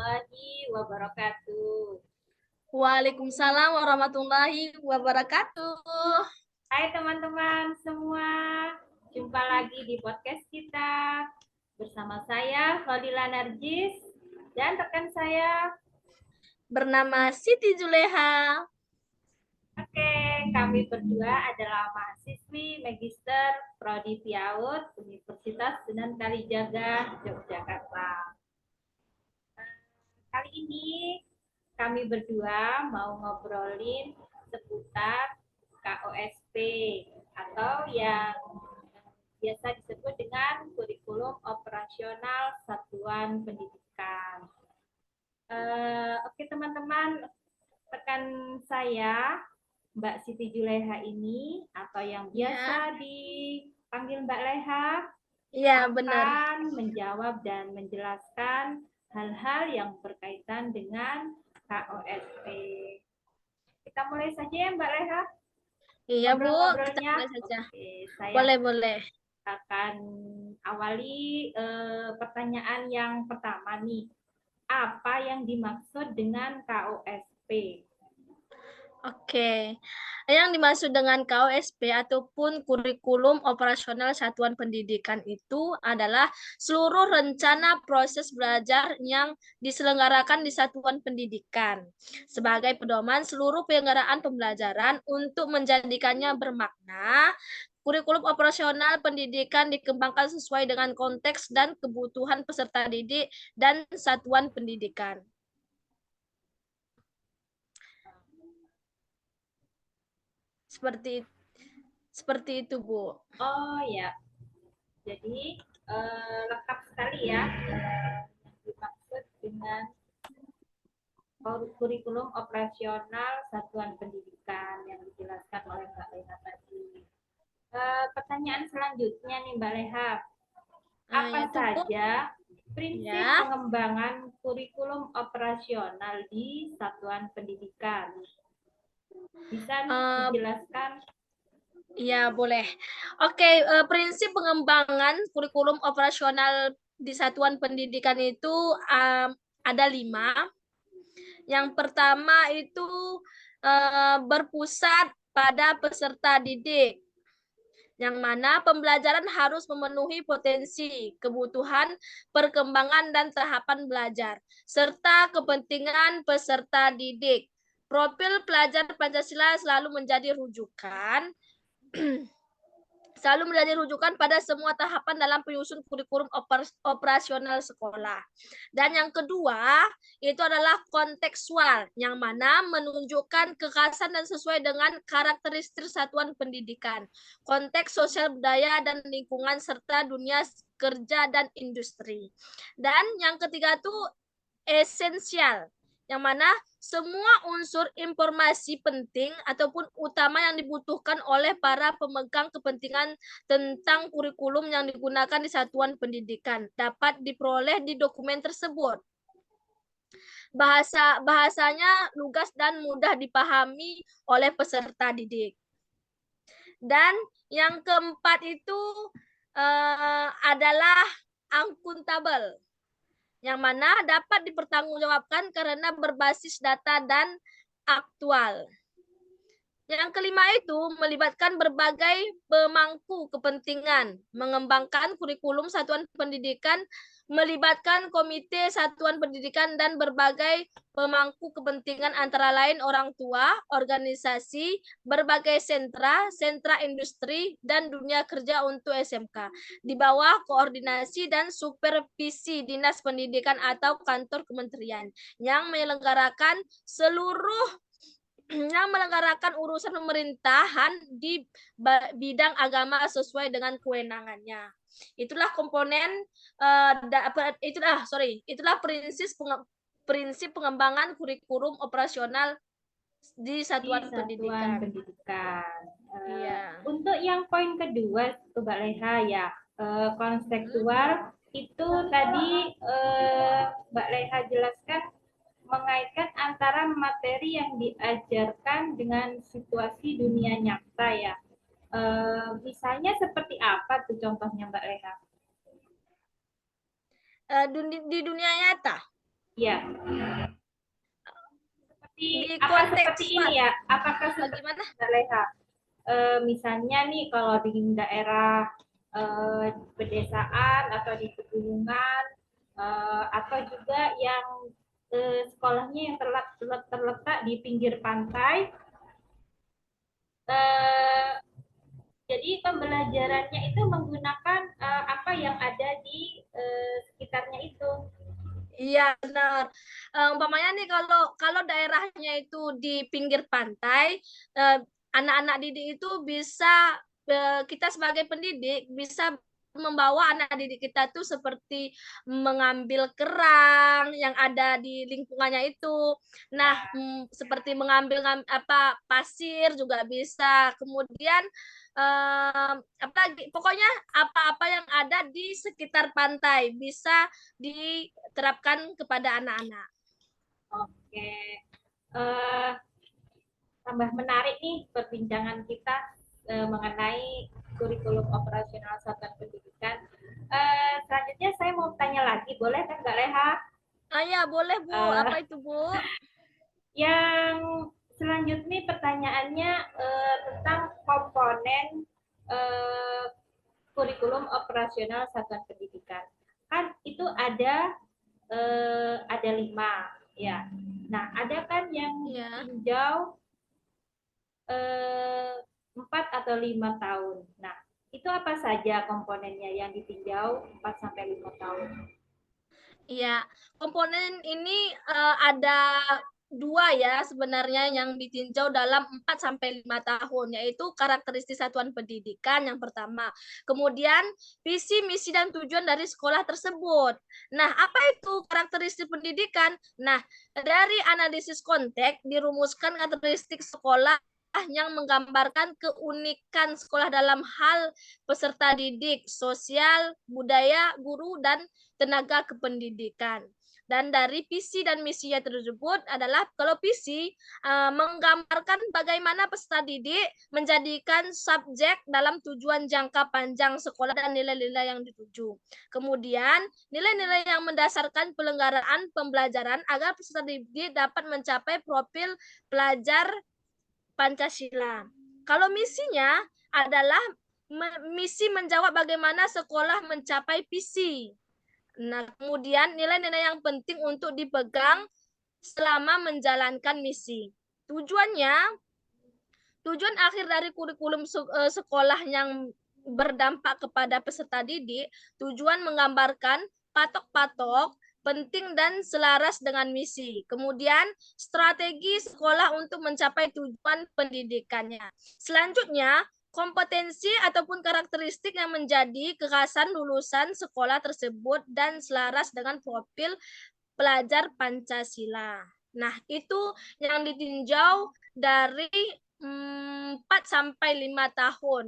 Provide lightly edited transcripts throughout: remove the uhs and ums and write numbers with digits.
warahmatullahi wabarakatuh. Waalaikumsalam warahmatullahi wabarakatuh. Hai teman-teman semua, jumpa lagi di podcast kita bersama saya Fadila Narjis dan rekan saya. Bernama Siti Juleha. Oke, kami berdua adalah mahasiswi Magister Prodi Piaud Universitas Sunan Kalijaga, Yogyakarta. Kali ini kami berdua mau ngobrolin seputar KOSP atau yang biasa disebut dengan kurikulum operasional satuan pendidikan. Oke teman-teman, rekan saya Mbak Siti Juleha ini atau yang biasa dipanggil Mbak Leha akan menjawab dan menjelaskan hal-hal yang berkaitan dengan KOSP. Kita mulai saja ya Mbak Leha. Iya Bu, kita mulai saja. Oke, saya boleh. akan awali pertanyaan yang pertama nih. Apa yang dimaksud dengan KOSP? Oke, yang dimaksud dengan KOSP ataupun kurikulum operasional satuan pendidikan itu adalah seluruh rencana proses belajar yang diselenggarakan di satuan pendidikan sebagai pedoman seluruh penyelenggaraan pembelajaran untuk menjadikannya bermakna. Kurikulum operasional pendidikan dikembangkan sesuai dengan konteks dan kebutuhan peserta didik dan satuan pendidikan. Seperti itu, Bu. Oh ya, jadi lengkap sekali ya yang dimaksud dengan kurikulum operasional satuan pendidikan yang dijelaskan oleh Mbak Leha tadi. Pertanyaan selanjutnya nih Mbak Leha, apa saja prinsip pengembangan kurikulum operasional di satuan pendidikan? Bisa dijelaskan? Iya, boleh. Oke, prinsip pengembangan kurikulum operasional di satuan pendidikan itu ada 5. Yang pertama itu berpusat pada peserta didik, yang mana pembelajaran harus memenuhi potensi, kebutuhan, perkembangan, dan tahapan belajar, serta kepentingan peserta didik. Profil pelajar Pancasila selalu menjadi rujukan pada semua tahapan dalam penyusun kurikulum operasional sekolah. Dan yang kedua, itu adalah kontekstual, yang mana menunjukkan kekhasan dan sesuai dengan karakteristik satuan pendidikan, konteks sosial budaya dan lingkungan, serta dunia kerja dan industri. Dan yang ketiga itu esensial, yang mana semua unsur informasi penting ataupun utama yang dibutuhkan oleh para pemegang kepentingan tentang kurikulum yang digunakan di satuan pendidikan dapat diperoleh di dokumen tersebut. Bahasanya lugas dan mudah dipahami oleh peserta didik. Dan yang keempat itu adalah akuntabel, yang mana dapat dipertanggungjawabkan karena berbasis data dan aktual. Yang kelima itu melibatkan berbagai pemangku kepentingan, mengembangkan kurikulum satuan pendidikan, melibatkan komite satuan pendidikan dan berbagai pemangku kepentingan antara lain orang tua, organisasi, berbagai sentra industri, dan dunia kerja untuk SMK, di bawah koordinasi dan supervisi Dinas Pendidikan atau kantor kementerian yang menyelenggarakan urusan pemerintahan di bidang agama sesuai dengan kewenangannya. Itulah komponen itulah prinsip pengembangan kurikulum operasional di satuan pendidikan. Untuk yang poin kedua, Mbak Leha ya, konseptual itu tadi Mbak Leha jelaskan mengaitkan antara materi yang diajarkan dengan situasi dunia nyata ya. Misalnya seperti apa tuh contohnya Mbak Leha? Di dunia nyata? Ya, Di seperti konteks ini ya? Apakah seperti bagaimana? Mbak Leha? Misalnya nih kalau di daerah pedesaan atau di pegunungan atau juga yang sekolahnya yang terletak di pinggir pantai, eh, jadi pembelajarannya itu menggunakan apa yang ada di sekitarnya itu. Iya benar. Umpamanya nih kalau kalau daerahnya itu di pinggir pantai, anak-anak didik itu bisa kita sebagai pendidik bisa membawa anak didik kita tuh seperti mengambil kerang yang ada di lingkungannya itu. Nah, seperti mengambil apa pasir juga bisa. Kemudian apa lagi? Pokoknya apa-apa yang ada di sekitar pantai bisa diterapkan kepada anak-anak. Oke. Uh, Tambah menarik nih perbincangan kita mengenai kurikulum operasional satuan pendidikan. Selanjutnya saya mau tanya lagi, boleh kan Mbak Leha? Ya boleh Bu. Uh, Apa itu Bu? yang selanjutnya pertanyaannya tentang komponen uh, kurikulum operasional satuan pendidikan. Kan itu ada 5, ya. Nah, ada kan yang Ya. ditinjau 4 atau 5 tahun. Nah, itu apa saja komponennya yang ditinjau 4 sampai 5 tahun? Iya, komponen ini ada dua ya sebenarnya yang ditinjau dalam 4 sampai 5 tahun, yaitu karakteristik satuan pendidikan yang pertama. Kemudian visi, misi, dan tujuan dari sekolah tersebut. Nah, apa itu karakteristik pendidikan? Nah, dari analisis konteks dirumuskan karakteristik sekolah yang menggambarkan keunikan sekolah dalam hal peserta didik, sosial, budaya, guru, dan tenaga kependidikan. Dan dari visi dan misinya tersebut adalah kalau visi menggambarkan bagaimana peserta didik menjadikan subjek dalam tujuan jangka panjang sekolah dan nilai-nilai yang dituju. Kemudian nilai-nilai yang mendasarkan penyelenggaraan pembelajaran agar peserta didik dapat mencapai profil pelajar Pancasila. Kalau misinya adalah misi menjawab bagaimana sekolah mencapai visi. Nah, kemudian nilai-nilai yang penting untuk dipegang selama menjalankan misi. Tujuannya, tujuan akhir dari kurikulum sekolah yang berdampak kepada peserta didik, tujuan menggambarkan patok-patok penting dan selaras dengan misi. Kemudian, strategi sekolah untuk mencapai tujuan pendidikannya. Selanjutnya, kompetensi ataupun karakteristik yang menjadi kekhasan lulusan sekolah tersebut dan selaras dengan profil pelajar Pancasila. Nah, itu yang ditinjau dari 4 sampai 5 tahun.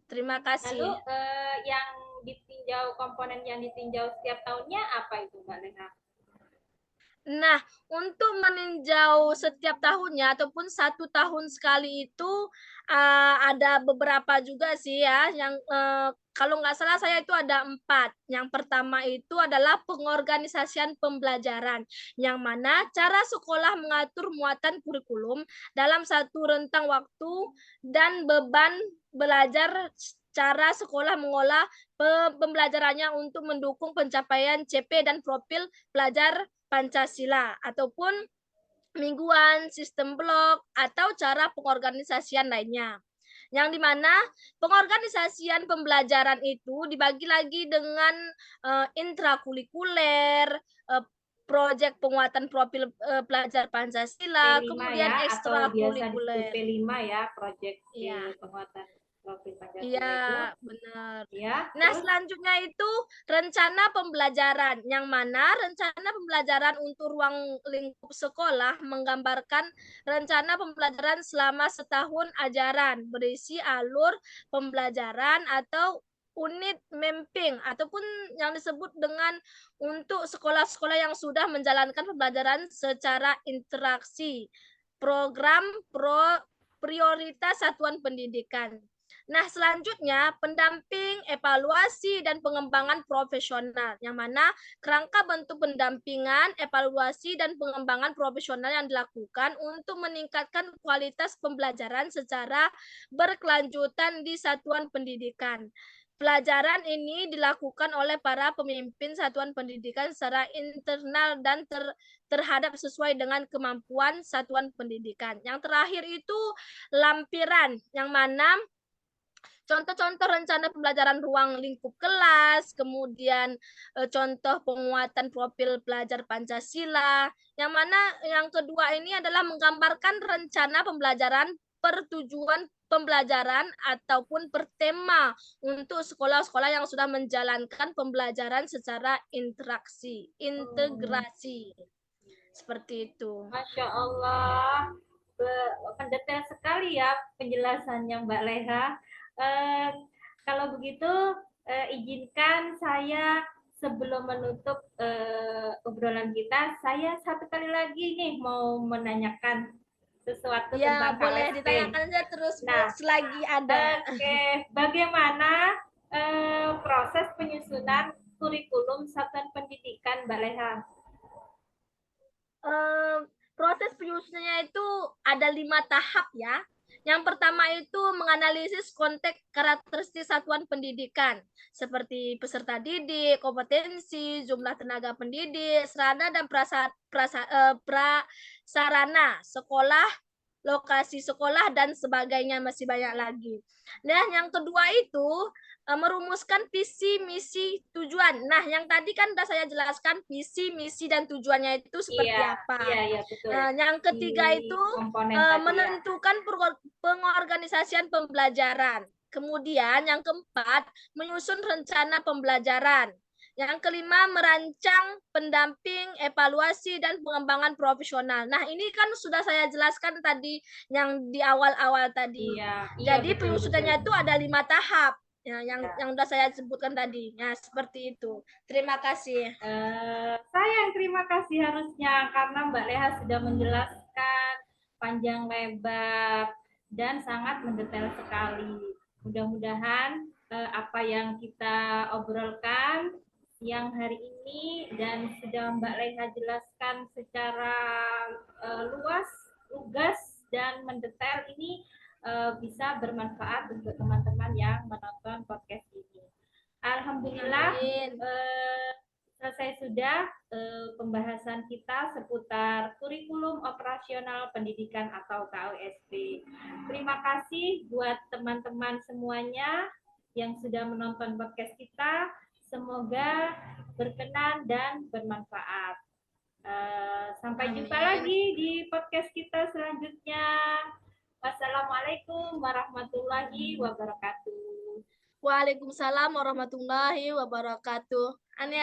Terima Lalu kasih. yang ditinjau komponen yang ditinjau setiap tahunnya apa itu Mbak Lena? Nah, untuk meninjau setiap tahunnya ataupun 1 tahun sekali itu ada beberapa juga sih ya. Yang kalau nggak salah saya itu ada 4. Yang pertama itu adalah pengorganisasian pembelajaran, yang mana cara sekolah mengatur muatan kurikulum dalam satu rentang waktu dan beban belajar cara sekolah mengolah pembelajarannya untuk mendukung pencapaian CP dan profil pelajar Pancasila ataupun mingguan, sistem blok, atau cara pengorganisasian lainnya. Yang dimana pengorganisasian pembelajaran itu dibagi lagi dengan intrakurikuler, proyek penguatan profil pelajar Pancasila, P5 kemudian ya, atau biasa disebut ekstrakurikuler. P5 ya, proyek Iya. penguatan profil Iya, Pancasila itu. benar. Ya, Nah, terus selanjutnya itu rencana pembelajaran, yang mana rencana pembelajaran untuk ruang lingkup sekolah menggambarkan rencana pembelajaran selama setahun ajaran, berisi alur pembelajaran atau unit mapping, ataupun yang disebut dengan untuk sekolah-sekolah yang sudah menjalankan pembelajaran secara interaksi, program prioritas satuan pendidikan. Nah, selanjutnya pendamping, evaluasi, dan pengembangan profesional, yang mana kerangka bentuk pendampingan, evaluasi, dan pengembangan profesional yang dilakukan untuk meningkatkan kualitas pembelajaran secara berkelanjutan di satuan pendidikan. Pelajaran ini dilakukan oleh para pemimpin satuan pendidikan secara internal dan terhadap sesuai dengan kemampuan satuan pendidikan. Yang terakhir itu lampiran, yang mana contoh-contoh rencana pembelajaran ruang lingkup kelas, kemudian contoh penguatan profil pelajar Pancasila, yang mana yang kedua ini adalah menggambarkan rencana pembelajaran per tujuan pembelajaran ataupun per tema untuk sekolah-sekolah yang sudah menjalankan pembelajaran secara integrasi. Seperti itu. Masya Allah, mendetail sekali ya penjelasannya Mbak Leha. Eh, Kalau begitu, izinkan saya sebelum menutup obrolan kita, saya satu kali lagi nih mau menanyakan sesuatu Ya, tentang boleh KSP. ditanyakan aja terus Nah, selagi ada. Oke, bagaimana proses penyusunan kurikulum satuan pendidikan Mbak Leha? Proses penyusunannya itu ada 5 tahap ya. Yang pertama itu menganalisis konteks karakteristik satuan pendidikan seperti peserta didik, kompetensi, jumlah tenaga pendidik, sarana dan prasarana sekolah, lokasi sekolah, dan sebagainya, masih banyak lagi. Dan yang kedua itu merumuskan visi, misi, tujuan. Nah, yang tadi kan sudah saya jelaskan visi, misi, dan tujuannya itu seperti apa. Iya, betul. Yang ketiga Di itu komponen tadi ya. menentukan pengorganisasian pembelajaran. Kemudian yang keempat, menyusun rencana pembelajaran. Yang kelima, merancang pendamping, evaluasi, dan pengembangan profesional. Nah, ini kan sudah saya jelaskan tadi yang di awal-awal tadi. Iya, Jadi betul, penyusunannya betul. itu ada 5 tahap. Ya, yang sudah saya sebutkan tadi. Ya, seperti itu. Terima kasih. Saya yang terima kasih harusnya karena Mbak Leha sudah menjelaskan panjang lebar dan sangat mendetail sekali. Mudah-mudahan apa yang kita obrolkan siang hari ini dan sudah Mbak Leha jelaskan secara luas, lugas dan mendetail ini bisa bermanfaat untuk teman-teman yang menonton podcast ini. Alhamdulillah selesai sudah pembahasan kita seputar kurikulum operasional pendidikan atau KOSP. Terima kasih buat teman-teman semuanya yang sudah menonton podcast kita. Semoga berkenan dan bermanfaat. Sampai jumpa lagi di podcast kita selanjutnya. Wassalamualaikum warahmatullahi wabarakatuh. Waalaikumsalam warahmatullahi wabarakatuh. Aneh